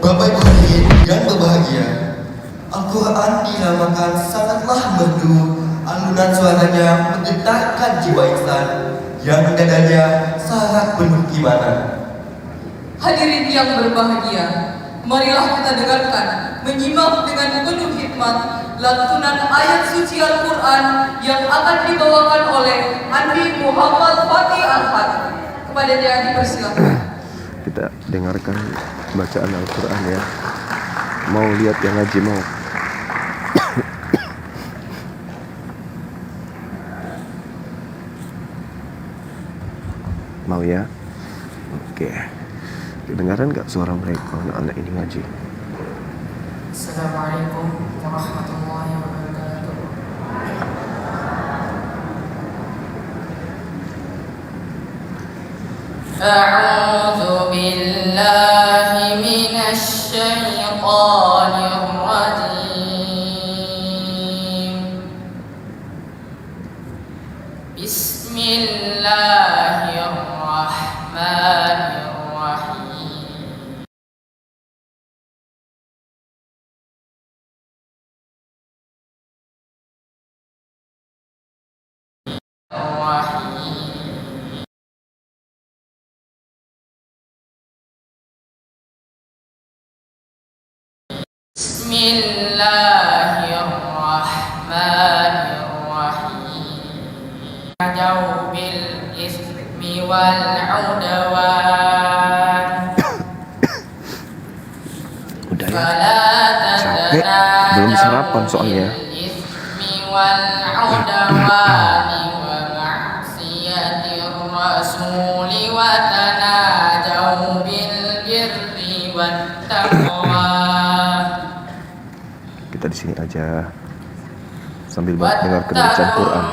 Bapak Ibu hadirin yang berbahagia, Al-Quran diramakan sangatlah merdu, alunan suaranya menggetarkan jiwa insan yang dadanya sangat penuh keimanan. Hadirin yang berbahagia, marilah kita dengarkan, menyimak dengan penuh hikmat lantunan ayat suci Al-Quran yang akan dibawakan oleh Andi Muhammad Fatih Al-Had. Kepadanya dipersilakan. Kita dengarkan bacaan Al-Quran ya. Mau lihat yang ngaji mau. Mau ya? Oke. Kedengaran gak suara mereka anak-anak ini ngaji? Assalamualaikum warahmatullahi wabarakatuh. A'udzu billahi minasy syaithanir rajim. Bismillahirrahmanirrahim. Bismillahirrahmanirrahim. Jauh bil ismi wal udwan. Udah ya? Capek? Belum sarapan soalnya. Ismi wal udwani wa ma'siyatir rasuli wa tanajau bil birri wat taqwa. Kita di sini aja sambil dengar bacaan Quran.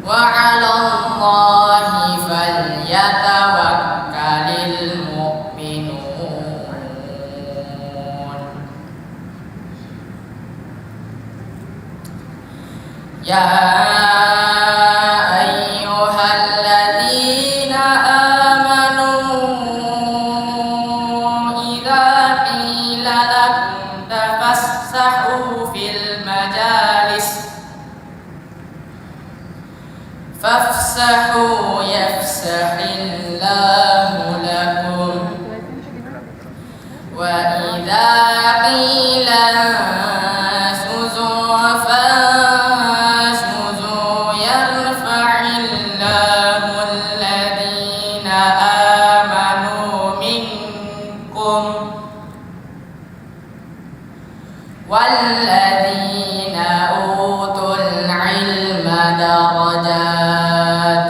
Wa 'alallahi falyatawakkalul mu'minun. Ya ayyuhalladzina amanu idza qila lakum tafassahu fil majalis fafsahu yafsahillahu lakum wa idza qila suzu fasuzu yarfa'illahu alladhina amanu minkum walladhina utul ilma darajat.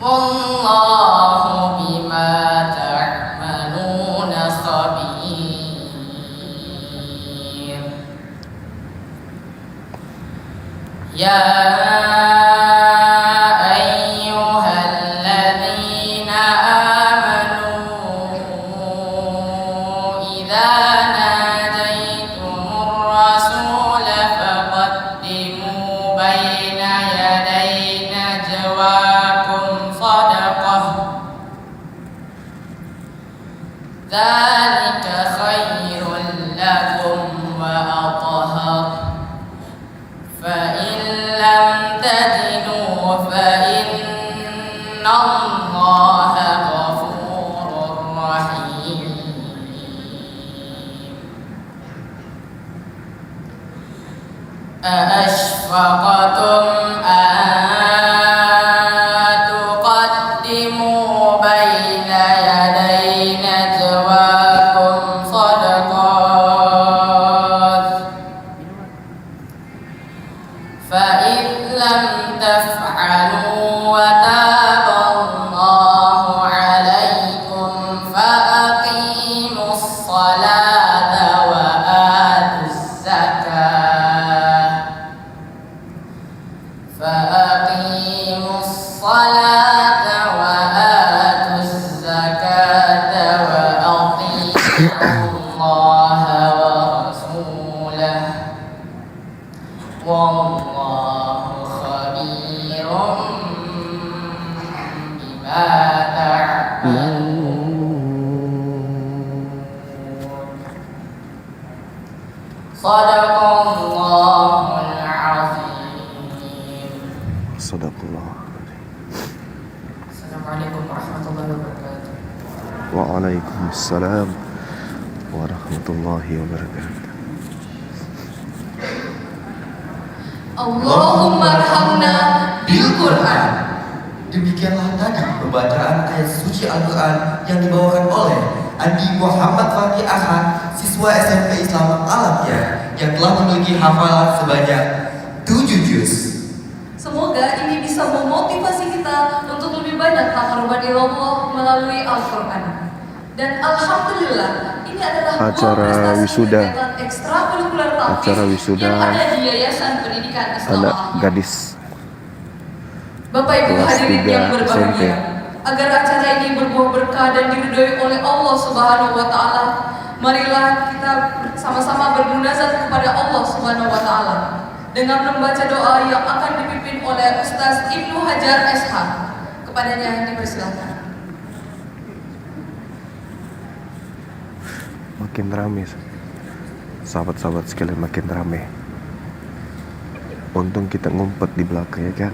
Wallahu bima ta'maluna khabir. Ya ayyuhalladzina amanu idza najaitumur rasula faqaddimu baina yaday najwakum sadaqah. Dzalika khairul lakum wa athhar. Fa in lam tajidu fa inna Allaha ghafurur rahim. Ashfaqatum an tuqaddimu baina yaday الصلاة وآتوا الزكاة وأطيعوا الله ورسوله والله خبير بما تعملون صدق الله العظيم. Sadaqallah. Assalamualaikum warahmatullahi wabarakatuh. Waalaikumsalam warahmatullahi wabarakatuh. Allahumma arhamna bil Qur'an. Demikianlah tadi pembacaan ayat suci Al-Quran yang dibawakan oleh Andi Muhammad Fakih Ahad, siswa SMP Islam Alamya yang telah memiliki hafalan sebanyak 7 juz. Semoga ini bisa memotivasi kita untuk lebih banyak taqarruban ilallah melalui Al-Quran. Dan alhamdulillah ini adalah Acara prestasi wisuda. kegiatan ekstrakurikuler Tauhid Acara wisuda yang ada di Yayasan Pendidikan Islam Anak Al-Hikmah. gadis Bapak Ibu kelas hadirin 3 yang berbahagia, SMP. agar acara ini berbuah berkah dan diridhoi oleh Allah Subhanahu wa taala, marilah kita sama-sama bermunajat kepada Allah Subhanahu wa taala dengan membaca doa yang akan dipimpin oleh Ustaz Ibnu Hajar SH. Kepadanya dipersilakan. makin rame, sahabat-sahabat sekalian, makin rame. Untung kita ngumpet di belakang, ya kan?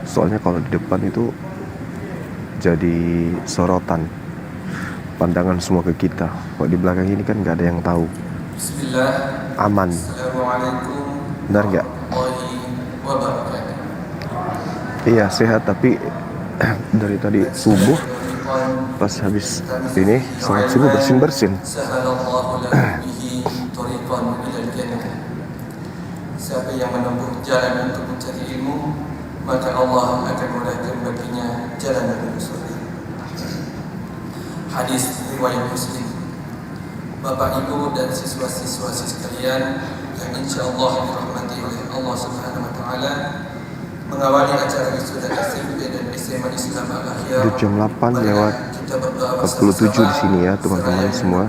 Soalnya kalau di depan itu jadi sorotan pandangan semua ke kita. Kalau di belakang ini kan nggak ada yang tahu. Bismillah. Aman. Assalamualaikum Benar nggak? warahmatullahi wabarakatuh. Iya, sehat, tapi dari tadi subuh pas habis ini sholat subuh bersin-bersin. Sahalallahu lahu bihi tariqan ilal jannah. Siapa yang menempuh jalan untuk mencari ilmu, maka Allah akan mudahkan baginya jalan menuju surga. Hadis riwayat Muslim. Bapak, Ibu, dan siswa-siswa sekalian yang insya Allah dirahmati oleh Allah Subhanahu Wa Taala, mengawali acara wisuda SMP dan SMA Islam Al-Akhyar. Di jam 8 lewat 47 di sini ya teman-teman semua.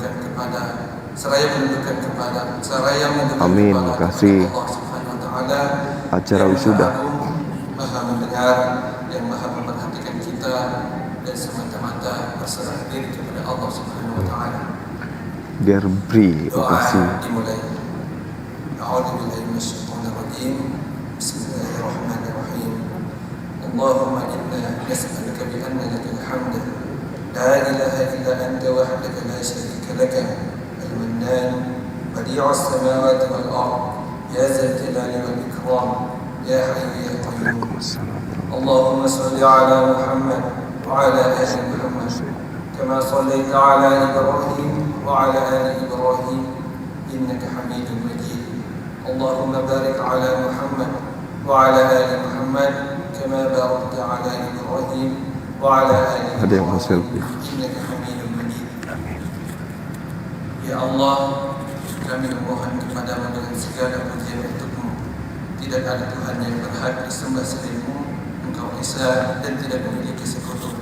Amin, makasih. Acara wisuda. Maha mendengar dan maha memperhatikan kita, dan semata-mata berserah diri kepada Allah Subhanahu Wa Taala. Biar beri Doa makasih. dimulai. A'udzubillahi minasyaitonir rajim. Bismillahirrahmanirrahim. Allahumma inna nas'aluka bi anna lakal hamd la ilaha illa anta wahdaka la syarika laka al-mannan badi'us samawati wal ard ya zal jalali wal ikram ya hayyu ya qayyum. Waalaikumsalam. Allahumma shalli ala Muhammad wa ala ali Muhammad kama shallaita ala Ibrahim wa ala ali Ibrahim innaka Hamidum Majid. Allahumma barik ala Muhammad wa ala ali Muhammad kama barakta ala Ibrahim wa ala ali Ada yang mau selfie. innaka Hamidum Majid. Amin. Ya Allah, kami memohon kepadamu dengan segala pujian untukmu. Tidak ada Tuhan yang berhak disembah selainmu. Engkau Esa dan tidak memiliki sekutu.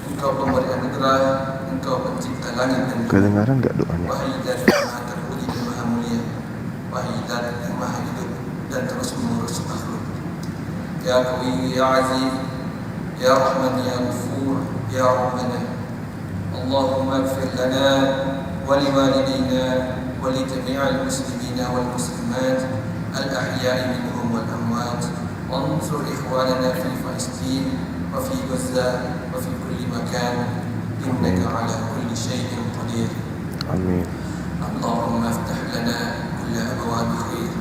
Engkau pemberi anugerah, Engkau pencipta langit dan bumi. Kedengaran nggak doanya? Wahai Zat yang maha terpuji dan maha mulia. Wahai Zat yang maha hidup dan terus mengurus makhluk. Ya Qawi, Ya Aziz, Ya Rahman, Ya Ghafur, Ya Rabbana. Allahumma ighfir lana wa liwalidina wa li jami'il muslimina wal muslimat al-ahya'i minhum wal amwat. وانصر إخواننا في فلسطين وفي غزة وفي كل مكان إنك على كل شيء قدير. Amin. اللهم افتح لنا كل أبواب خير.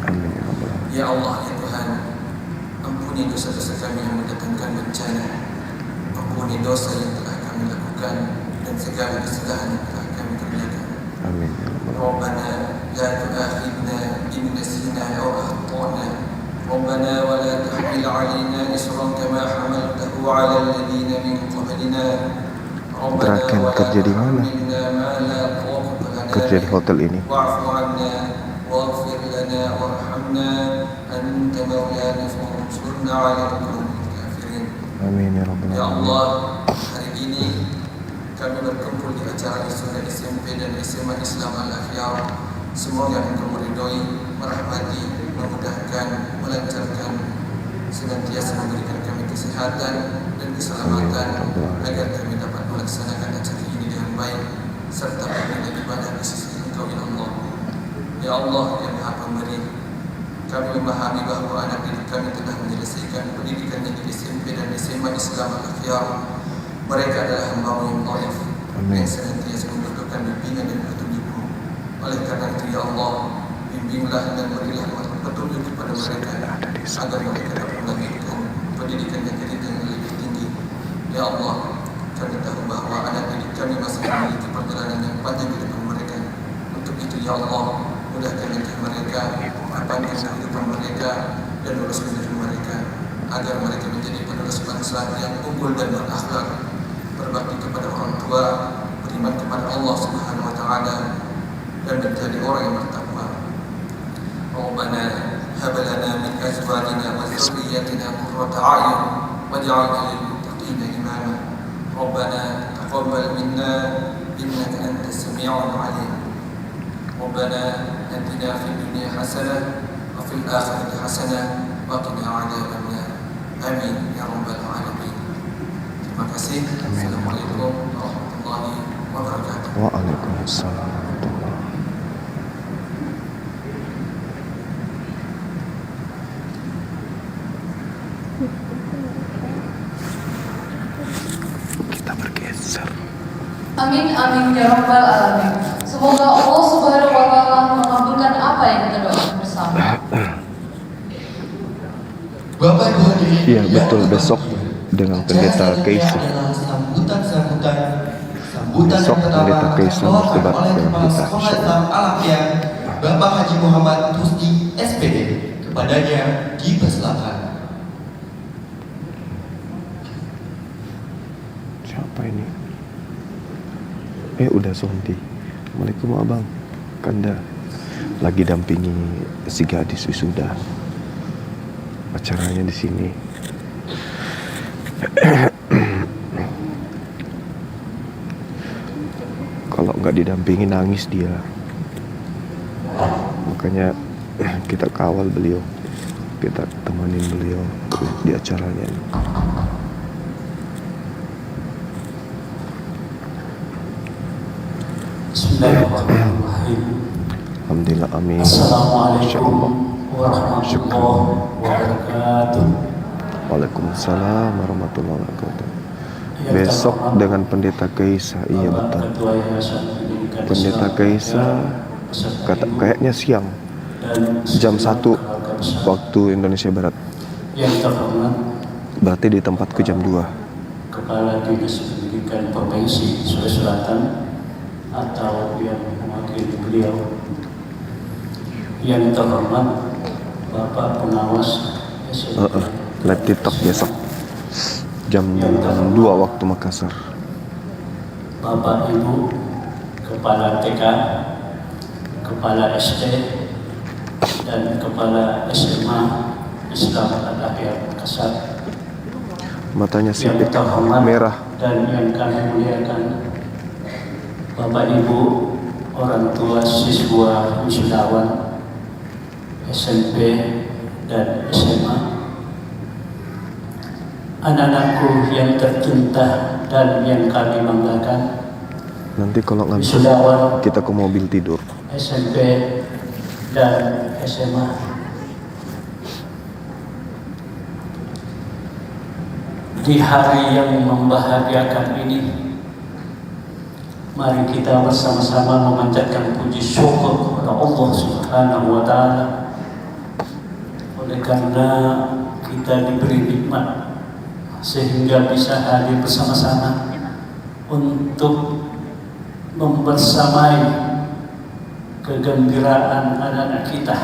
Amin ya Rabbal Alamin. Ya Allah, ya Tuhan, ampuni dosa-dosa kami yang mendatangkan bencana. Ampuni dosa yang telah kami lakukan dan segala kesalahan yang telah kami kerjakan. Amin ya Rabbal Alamin. ربنا لا تؤاخذنا إن نسينا أو أخطأنا. ربنا ولا تحمل علينا إصرا كما حملته على الذين من قبلنا. ربنا Terakhir ولا kerja di mana? تحملنا ما لا طاقة لنا Kerja di به. hotel ini. واعف عنا واغفر لنا وارحمنا أنت مولانا فانصرنا وانصرنا على القوم الكافرين. Amin ya rabbal Ya alamin. Allah, hari ini kami berkumpul di acara wisuda SMP dan SMA Islam Al-Akhyar. Semoga Engkau meridhoi, merahmati, memudahkan, melancarkan, senantiasa memberikan kami kesehatan dan keselamatan agar kami dapat melaksanakan acara ini dengan baik serta bernilai ibadah di sisi Engkau ya Allah. Ya Allah yang Maha Pemberi, kami memahami bahwa anak didik kami telah menyelesaikan pendidikannya di SMP dan SMA Islam Al-Akhyar. Mereka adalah hamba-Mu yang dhaif yang senantiasa membutuhkan bimbingan dan petunjuk-Mu. Oleh karena itu ya Allah, bimbinglah dan berilah petunjuk kepada mereka agar mereka dapat melanjutkan pendidikan yang lebih tinggi. Ya Allah, kami tahu bahwa anak didik kami masih memiliki perjalanan yang panjang di depan mereka. Untuk itu ya Allah, mudahkan langkah mereka, lapangkan kehidupan mereka, dan luruskan diri mereka agar mereka menjadi penerus bangsa yang unggul dan berakhlak, berbakti kepada orang tua, beriman kepada Allah Subhanahu wa taala, dan menjadi orang yang bertakwa. Rabbana hab lana min azwajina wa dhurriyyatina qurrata a'yun waj'alna lil muttaqina imama. Rabbana taqabbal minna innaka antas sami'ul 'alim. Rabbana atina fid dunya hasanah wa fil akhirati hasanah wa qina 'adzabannar. Amin ya rabbal alamin. Terima kasih. Assalamualaikum warahmatullahi wabarakatuh. Waalaikumsalam warahmatullahi. Kita bergeser. Amin amin ya rabbal alamin. Semoga Allah Subhanahu wa taala mengabulkan apa yang kita doakan bersama. Bapak Ibu hadirin Iya yang betul, berbahagia, besok dengan pendeta acara Kaisar. selanjutnya adalah sambutan Besok yang pertama pendeta Kaisar dibawakan berdebat oleh dengan Kepala kita, Sekolah insyaallah. Islam Al-Akhyar Bapak Haji Muhammad Rusdi SPD. Kepadanya dipersilakan. Siapa ini? Udah Sonti. Assalamualaikum abang. Kanda lagi dampingi si gadis wisuda. Acaranya di sini. Kalau nggak didampingi nangis dia. Makanya kita kawal beliau, kita temenin beliau di acaranya. Bismillahirrahmanirrahim. Alhamdulillah, amin. Assalamualaikum warahmatullahi wabarakatuh. Waalaikumsalam warahmatullahi wabarakatuh. Yang Besok terhormat dengan pendeta Kaisa, iya Bapak betul. Ketua Yayasan Pendidikan Pendeta Islam Kaisa beserta kata ibu kayaknya siang, dan jam segenap 1 keluarga besar. waktu Indonesia Barat. Yang terhormat Berarti di tempatku jam 2. Kepala Dinas Pendidikan Provinsi Sulawesi Selatan atau yang mewakili beliau. Yang terhormat Bapak Pengawas SMP. Live TikTok besok jam 2 waktu Makassar. Bapak Ibu Kepala TK, Kepala SD, dan Kepala SMA Islam Al-Akhyar Makassar. Matanya Yang sipit terhormat merah. dan yang kami muliakan Bapak Ibu orang tua siswa wisudawan SMP dan SMA, anak-anakku yang tercinta dan yang kami banggakan, Nanti kalau ngantuk wisudawan kita ke mobil tidur. SMP dan SMA. Di hari yang membahagiakan ini, mari kita bersama-sama memanjatkan puji syukur kepada Allah Subhanahu wa taala. Oleh karena kita diberi nikmat sehingga bisa hadir bersama-sama untuk membersamai kegembiraan anak-anak kita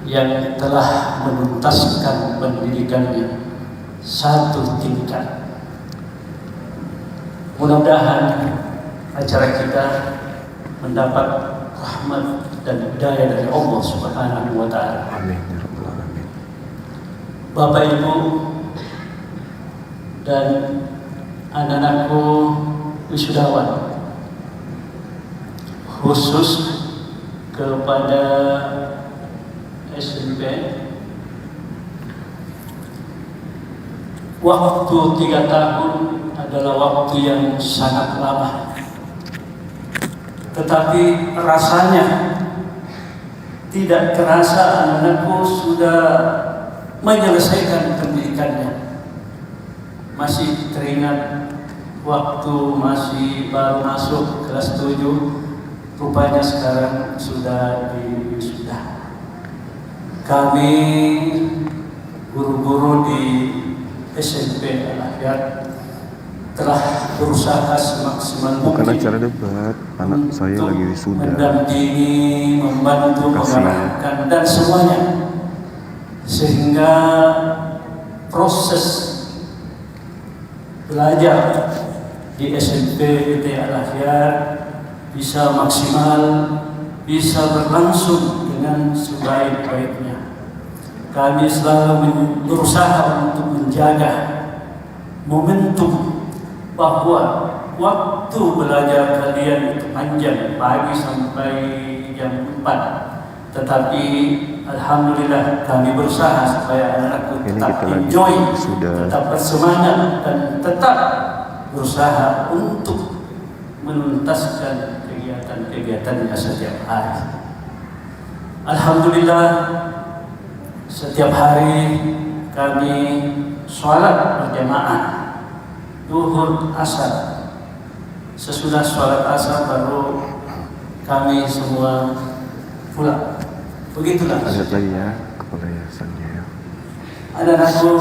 yang telah menuntaskan pendidikannya satu tingkat. Mudah-mudahan acara kita mendapat rahmat dan hidayah dari Allah Subhanahu wa taala. Amin ya rabbal alamin. Bapak Ibu dan anak-anakku wisudawan, khusus kepada SMP, waktu 3 tahun adalah waktu yang sangat lama, tetapi rasanya tidak terasa anak-anakku sudah menyelesaikan pendidikannya. Masih teringat waktu masih baru masuk kelas 7, rupanya sekarang sudah di wisuda. Kami guru-guru di SMP Al-Ahyad telah berusaha semaksimal Bukan mungkin acara debat, anak saya lagi wisuda. mendampingi, membantu, Kasih. mengarahkan dan semuanya, sehingga proses belajar di SMP Al-Ahyad bisa maksimal, bisa berlangsung dengan sebaik-baiknya. Kami selalu berusaha untuk menjaga momentum bahwa waktu belajar kalian itu panjang, pagi sampai jam 4. Tetapi alhamdulillah kami berusaha supaya anak-anakku Ini tetap kita lagi enjoy, sudah tetap bersemangat dan tetap berusaha untuk menuntaskan kegiatan-kegiatannya setiap hari. Alhamdulillah setiap hari kami sholat berjamaah Zuhur Asar. Sesudah sholat asar baru kami semua pulang. Begitulah. Lihat lagi ya kepala yayasannya ya. Anak-anakku,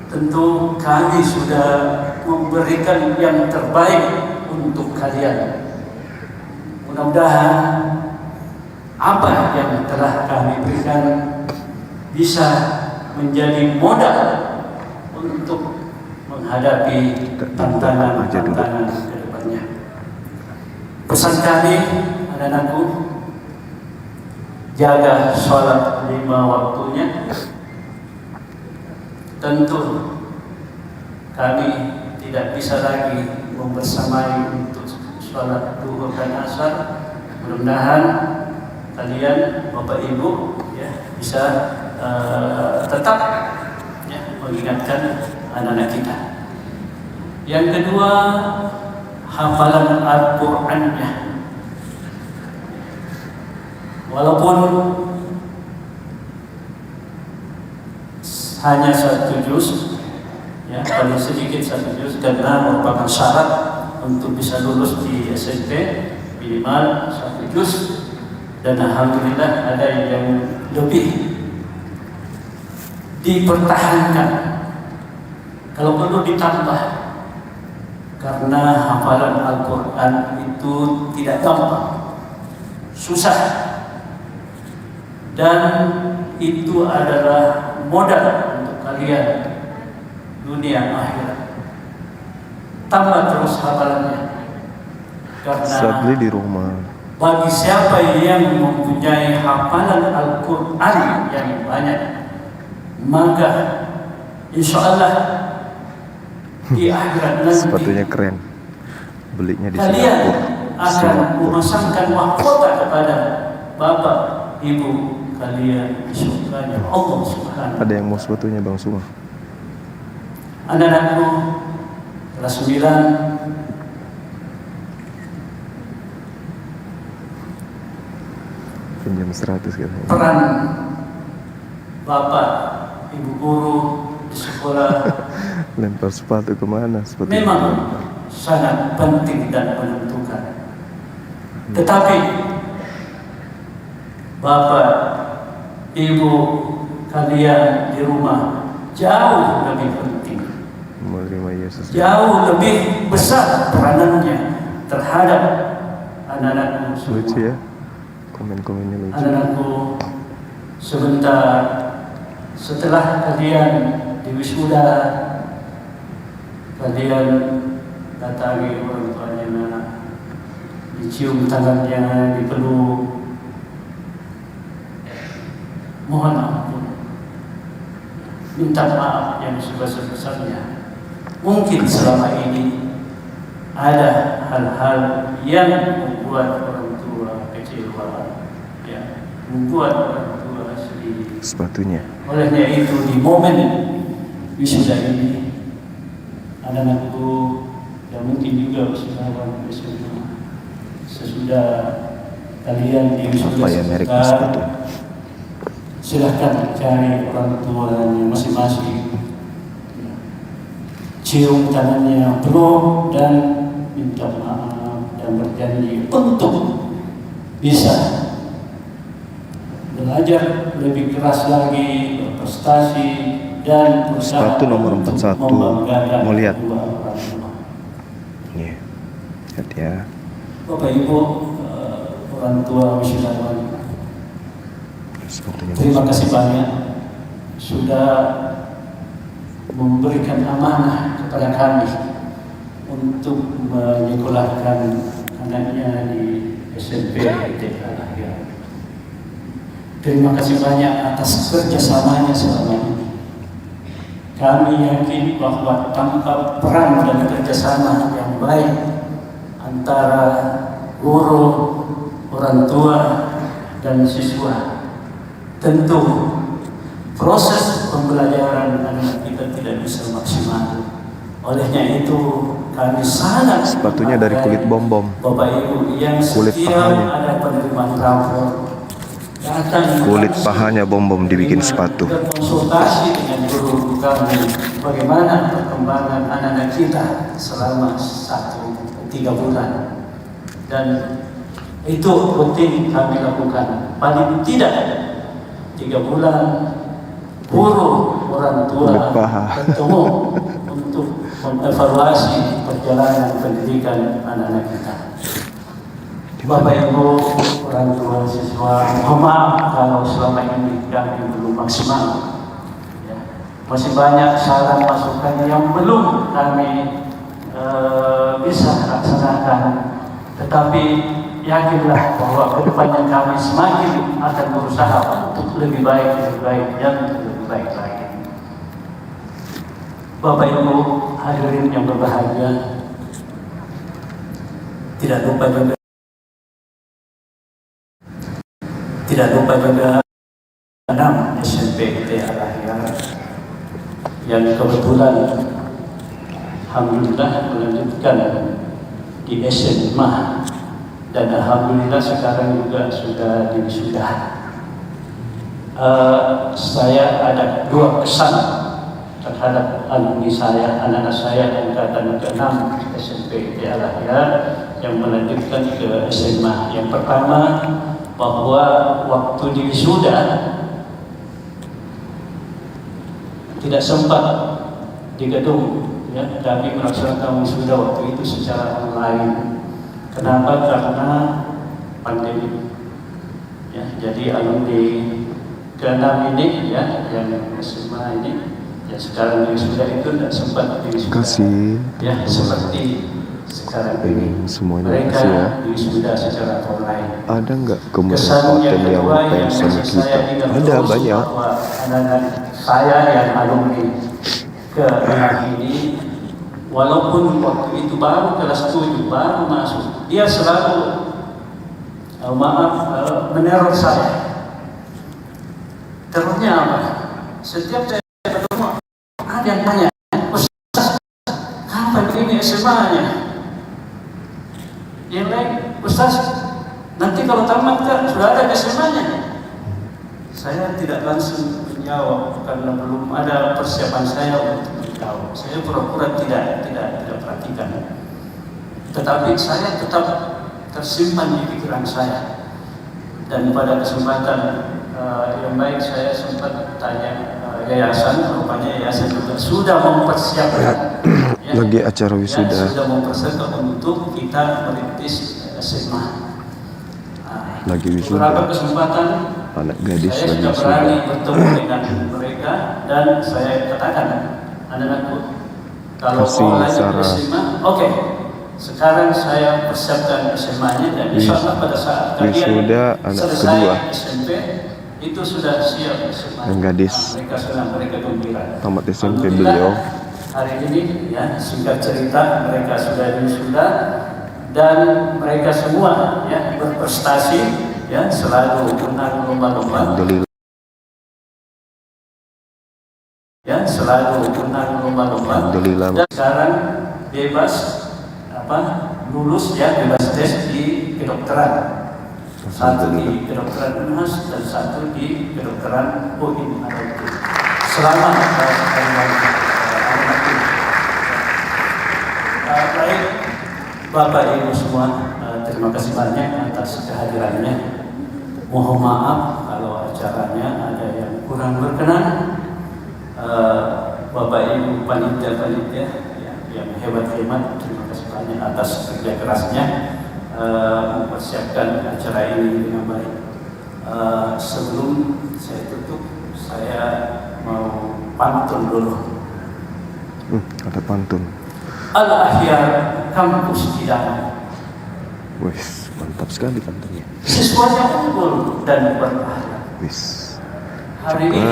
tentu kami sudah memberikan yang terbaik untuk kalian. Mudah-mudahan apa yang telah kami berikan bisa menjadi modal untuk menghadapi tantangan-tantangan ke depannya. Pesan kami, anak-anakku, jaga sholat 5 waktunya. Tentu kami tidak bisa lagi membersamai untuk sholat duhur dan asar. Mudah-mudahan kalian, Bapak Ibu, ya, bisa tetap ya, mengingatkan anak-anak kita. Yang kedua, hafalan Al-Qur'annya. Walaupun hanya 1 juz, ya, paling sedikit 1 juz, karena merupakan syarat untuk bisa lulus di SMP, minimal 1 juz. Dan alhamdulillah ada yang lebih dipertahankan, kalau perlu ditambah, karena hafalan Al-Quran itu tidak gampang, susah, dan itu adalah modal untuk kalian dunia akhirat. Tambah terus hafalannya, Saat beli karena di rumah. bagi siapa yang mempunyai hafalan Al-Quran yang banyak, maka insya Allah di akhirat nanti Sepatunya keren. Belinya di kalian Singapura. akan Singapura. memasangkan mahkota kepada bapak ibu kalian di surganya Allah Subhanahu. Ada yang mau sepatunya Bang Suma? Anak-anakku kelas 9, Pinjam 100 katanya. peran bapak ibu guru di sekolah Lempar sepatu kemana? Sepatu memang sangat penting dan menentukan. Tetapi bapak ibu kalian di rumah jauh lebih penting, menerima Yesus. jauh lebih besar peranannya terhadap anak-anakmu semua. Lucu ya. Komen-komennya lucu. Anak-anakku, sebentar setelah kalian di wisuda, kalian datangi orang tuanya, dicium tangannya, dipeluk. Mohon ampun, minta maaf yang sebesar-besarnya. Mungkin selama ini ada hal-hal yang membuat orang tua kecewa, ya, membuat orang tua sedih. Sepatunya. Olehnya itu di momen wisuda ini, anak-anakku dan mungkin juga usahawan SMA, sesudah kalian di wisuda Apa ya mereknya sepatu? silahkan cari orang tuanya masing-masing, cium tangannya yang penuh dan minta maaf dan berjanji untuk bisa belajar lebih keras lagi, berprestasi dan berusaha Sepatu nomor untuk 41. membanggakan Mau lihat? kedua orang tua. Nih, lihat ya. Bapak Ibu, orang tua wisudawan, Sepatunya. terima kasih banyak sudah memberikan amanah kepada kami untuk menyekolahkan anaknya di SMP Al-Ahya. Terima kasih banyak atas kerjasamanya selama ini. Kami yakin bahwa tanpa peran dan kerjasama yang baik antara guru, orang tua, dan siswa, tentu proses pembelajaran anak kita tidak bisa maksimal. Olehnya itu kami sangat Sepatunya dari kulit bom-bom. Bapak Ibu yang Kulit setiap pahanya. ada penerimaan rapor datang Kulit langsung pahanya bom-bom dibikin sepatu. berkonsultasi dengan guru kami bagaimana perkembangan anak-anak kita selama 3 bulan, dan itu rutin kami lakukan. Paling tidak 3 bulan guru orang tua Kulit paha. bertemu untuk mengevaluasi perjalanan pendidikan anak-anak kita. Bapak Ibu, orang tua siswa, mohon maaf kalau selama ini kami belum maksimal. Ya. Masih banyak saran masukan yang belum kami bisa laksanakan. Tetapi yakinlah bahwa kedepannya kami semakin akan berusaha untuk lebih baik dan lebih baik lagi. Bapak Ibu hadirin yang berbahagia, tidak lupa juga 6 SMP Al-Ahya yang kebetulan alhamdulillah melanjutkan di SMA, dan alhamdulillah sekarang juga sudah diwisuda. Saya ada 2 kesan terhadap alumni saya, anak-anak saya angkatan ke-6 SMP Al-Ahya yang melanjutkan ke SMA. Yang pertama, bahwa waktu di wisuda tidak sempat di gedung, ya, kami melaksanakan wisuda waktu itu secara online. Kenapa? Karena pandemi. Ya, jadi alumni ke-6 ini, ya, yang SMA ini, yang sekarang di wisuda itu tidak sempat di wisuda. Kasih. Ya, seperti sekarang ini Semuanya mereka kasih ya. wisuda secara online. Ada nggak Kesan kemerosotan yang yang kedua yang pengen sama bisa saya kita? ingat Ada terus banyak. bahwa anak-anak saya yang alumni ke-6 ini, walaupun waktu itu baru kelas 7, baru masuk, dia selalu meneror saya. Terusnya apa? Setiap saya ketemu ada yang tanya, Ustaz, kapan ini SMA-nya? Yang lain, Ustaz, nanti kalau tamat kan sudah ada SMA-nya. Saya tidak langsung menjawab karena belum ada persiapan saya untuk menjawab. Saya pura-pura tidak perhatikan. Tetapi saya tetap tersimpan di pikiran saya. Dan pada kesempatan yang baik saya sempat tanya yayasan, rupanya yayasan juga sudah mempersiapkan. Lagi acara wisuda. Ya, sudah mempersiapkan untuk kita merintis SMA. Lagi wisuda. Beberapa kesempatan Anak gadis saya lagi sudah berani wisuda. bertemu dengan mereka, dan saya katakan, anak-anakku, kalau Kasih mau lanjut Sarah. SMA, oke. Sekarang saya persiapkan SMA-nya, dan insya Allah pada saat kalian Wisuda anak selesai kedua. SMP, itu sudah siap semua. Dan gadis. Mereka senang, mereka gembira. Tamat SMP Alhamdulillah, beliau. hari ini ya singkat cerita mereka sudah wisuda dan mereka semua ya berprestasi ya selalu menang lomba-lomba. Alhamdulillah. Ya selalu menang lomba-lomba. Alhamdulillah. Dan sekarang bebas lulus ya bebas tes di kedokteran. Satu di kedokteran UNHAS dan satu di kedokteran UIN. Selamat baik Bapak Ibu semua, terima kasih banyak atas kehadirannya. Mohon maaf kalau acaranya ada yang kurang berkenan. Bapak Ibu panitia yang hebat-hebat, terima kasih banyak atas kerja kerasnya mempersiapkan acara ini dengan baik. Sebelum saya tutup, saya mau pantun dulu. Ada pantun. Al-Ahyar Kampus Hidangan. Wis, mantap sekali pantunnya. Siswanya unggul dan berakhlak. Wis. Hari ini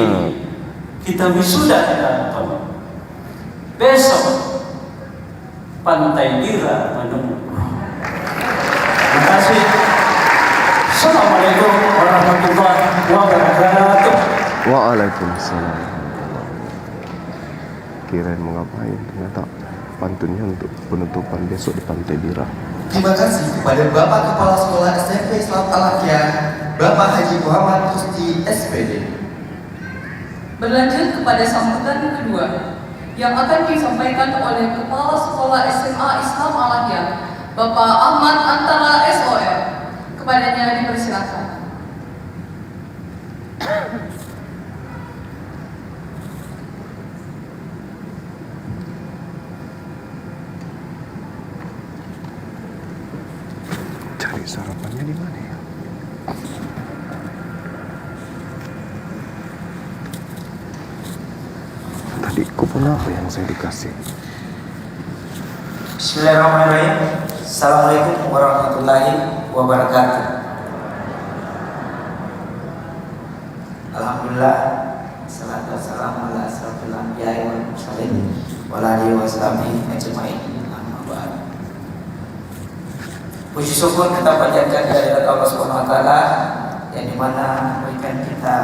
kita wisuda di kantor. Besok Pantai Bira menunggu. Terima kasih. Assalamualaikum warahmatullahi wabarakatuh. Waalaikumsalam. Kirain mau ngapain, ternyata pantunnya untuk penutupan besok di Pantai Bira. Terima kasih kepada Bapak Kepala Sekolah SMP Islam Al-Akyar, Bapak Haji Muhammad Tusti SPD. Berlanjut kepada sambutan kedua yang akan disampaikan oleh Kepala Sekolah SMA Islam Al-Akyar, Bapak Ahmad Antara SOM. Kepadanya dipersilakan. Cari sarapannya di mana ya? Tadi kupon apa yang saya dikasih? Bismillahirrahmanirrahim. Assalamualaikum warahmatullahi wabarakatuh. Alhamdulillah, salatu wassalamu ala asrofil anbiya'i wal mursalin wa ala alihi wa sahbihi ajma'in. Amma ba'd. Puji syukur kita panjatkan kehadirat Allah Subhanahu wa taala yang dimana memberikan kita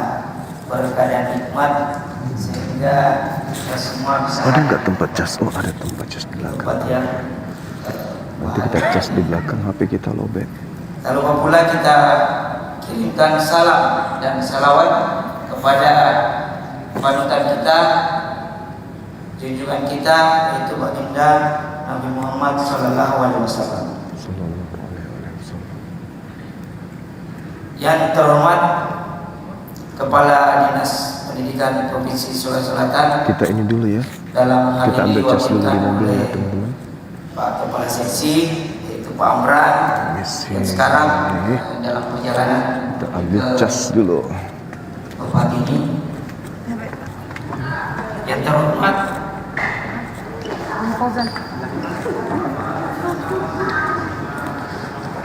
berkah dan nikmat sehingga kita semua bisa Ada nggak tempat cas? Oh, ada tempat cas di belakang. tempat yang Nanti kita cas di belakang, HP kita lobet. tak lupa pula kita kirimkan salam dan salawat kepada panutan kita, junjungan kita, yaitu baginda Nabi Muhammad Sallallahu Alaihi Wasallam. Yang terhormat Kepala Dinas Pendidikan Provinsi Sulawesi Selatan. Kita ini dulu ya. Dalam hal Kita ini ambil cas dulu di diwakilkan mobil ya oleh teman-teman. Pak Kepala Seksi, yaitu Pak Amran, Misi. dan sekarang dalam perjalanan Kita ambil ke cas dulu. tempat ini. Yang terhormat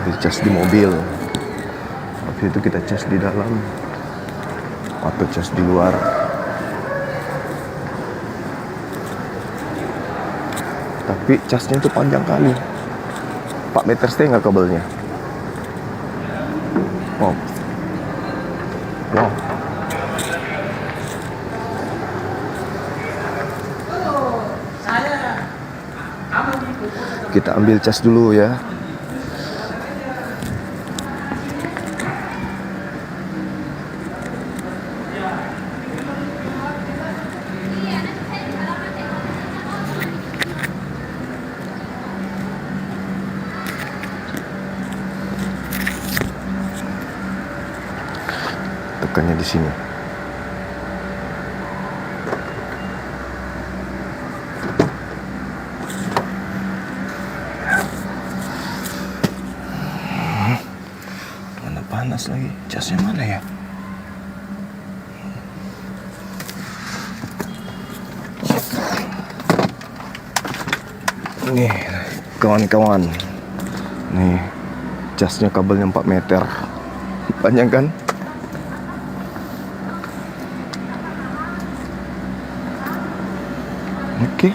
Ambil cas di mobil. Habis itu kita cas di dalam atau cas di luar. Tapi casnya itu panjang kali. 4 meter setengah kabelnya. Oh. Wow. Kita ambil cas dulu ya. Tekannya di sini. Mana panas lagi? Casnya mana ya? Nih, kawan-kawan. Nih, casnya kabelnya 4 meter. Panjang kan? Oke.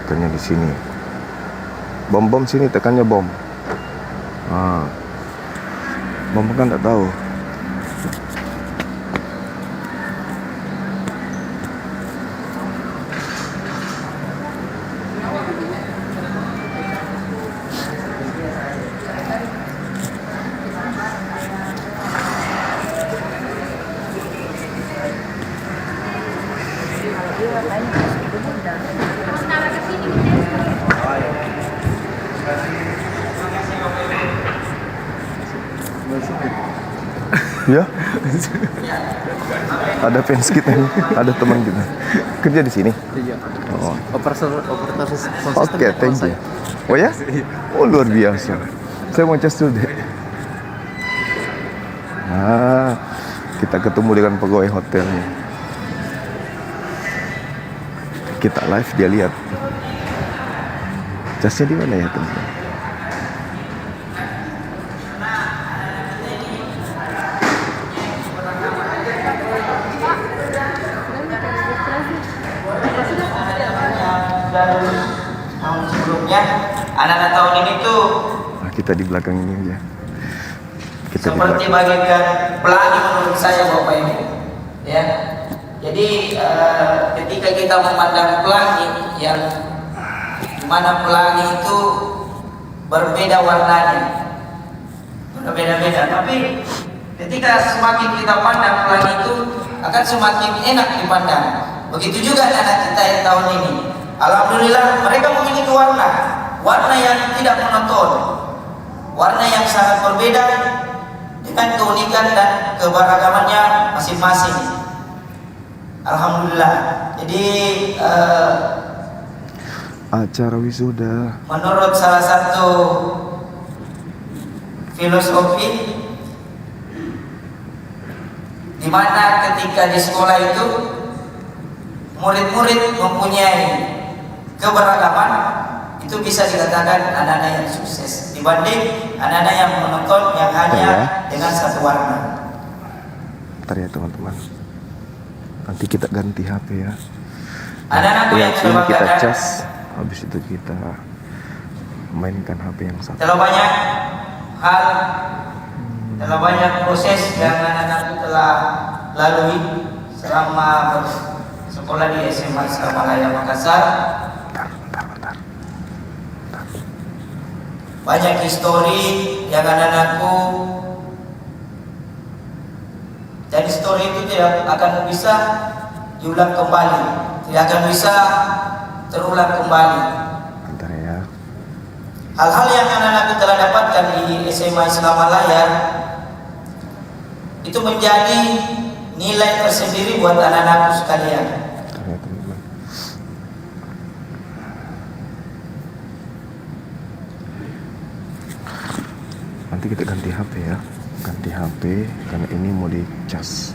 Tekannya di sini. Bom sini, tekannya bom. Bom kan tak tahu. Ya. Ada fans kita nih, ada teman kita. Kerja di sini. Iya. Oh. Operator sound system Oke, thank you. Oh ya? Oh, luar biasa. Saya mau cas dulu deh. Nah, kita ketemu dengan pegawai hotelnya. Kita live, dia lihat. Casnya di mana ya, teman-teman? Tahun sebelumnya, anak-anak tahun ini tuh Nah, kita di belakang ini aja. Kita di seperti belakang. bagaikan pelangi menurut saya Bapak Ibu. Ya. Jadi ketika kita memandang pelangi yang mana pelangi itu berbeda warnanya, berbeda-beda. Tapi ketika semakin kita pandang pelangi itu akan semakin enak dipandang. Begitu juga anak kita yang tahun ini. Alhamdulillah mereka memiliki warna yang tidak monoton, warna yang sangat berbeda dengan keunikan dan keberagamannya masing-masing. Alhamdulillah. Jadi Acara wisuda. menurut salah satu filosofi di mana ketika di sekolah itu murid-murid mempunyai keberagaman, itu bisa dikatakan anak-anak yang sukses dibanding anak-anak yang menonton yang hanya dengan satu warna. Bentar ya teman-teman. Nanti kita ganti HP ya. Anak-anakku yang Ini sudah kita banggakan, cas. Habis itu kita mainkan HP yang satu. terlalu banyak hal, terlalu banyak proses yang anak-anakku telah lalui selama sekolah di SMA Islam Malaya Makassar. Bentar. Banyak histori yang anak-anakku, dan histori itu tidak akan bisa diulang kembali, tidak akan bisa terulang kembali. Bentar ya. Hal-hal yang anak-anakku telah dapatkan di SMA Islam Malaya itu menjadi nilai tersendiri buat anak-anakku sekalian. Bentar ya teman-teman. Nanti kita ganti HP ya. Ganti HP karena ini mau dicas.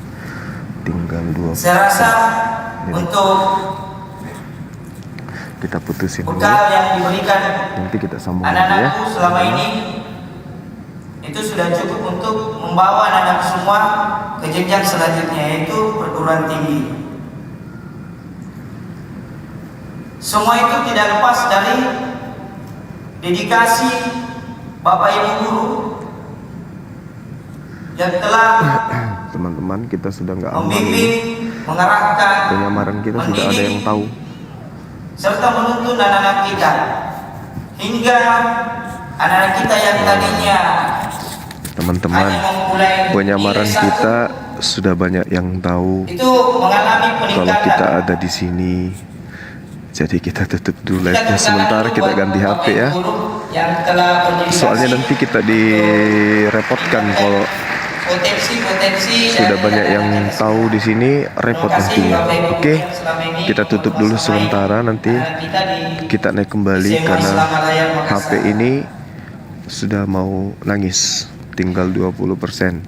Tinggal 2. Saya rasa untuk Kita putusin dulu. bekal yang diberikan Nanti kita sambung lagi ya. anak-anakku selama ini itu sudah cukup untuk membawa anak-anak semua ke jenjang selanjutnya, yaitu perguruan tinggi. Semua itu tidak lepas dari dedikasi Bapak Ibu guru yang telah Teman-teman, kita sudah nggak aman membimbing, ini. mengarahkan, Penyamaran kita sudah ada yang tahu. serta menuntun anak-anak kita hingga anak-anak kita yang tadinya Teman-teman, hanya memulai penyamaran nilai kita sudah banyak yang tahu itu mengalami kalau peningkatan. kita ada di sini. Jadi kita tutup dulu live-nya sementara, kita ganti HP ya. Yang telah berdedikasi Soalnya nanti kita direpotkan kalau potensi sudah banyak yang tahu di sini, repot nantinya. Oke, kita tutup dulu sementara, nanti kita naik kembali karena HP ini sudah mau nangis, tinggal 20%.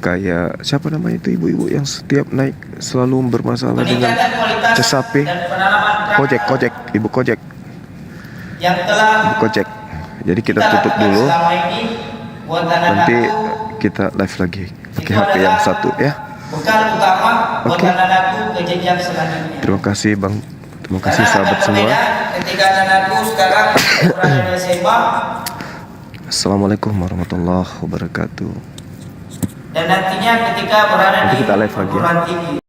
Kayak siapa namanya itu ibu-ibu yang setiap naik selalu bermasalah dengan cas HP. Kojek, ibu kojek, yang telah ibu kojek. Jadi kita tutup lakukan dulu, selama ini buat nanti anak-anakku kita live lagi pakai HP yang satu ya. bekal utama buat Oke. anak-anakku ke jenjang selanjutnya. Terima kasih Bang. Terima kasih Karena sahabat ada semua. perbedaan ketika anak-anakku sekarang berada di SMA Assalamualaikum warahmatullahi wabarakatuh. dan nantinya ketika berada Nanti di kita live lagi ya. perguruan tinggi.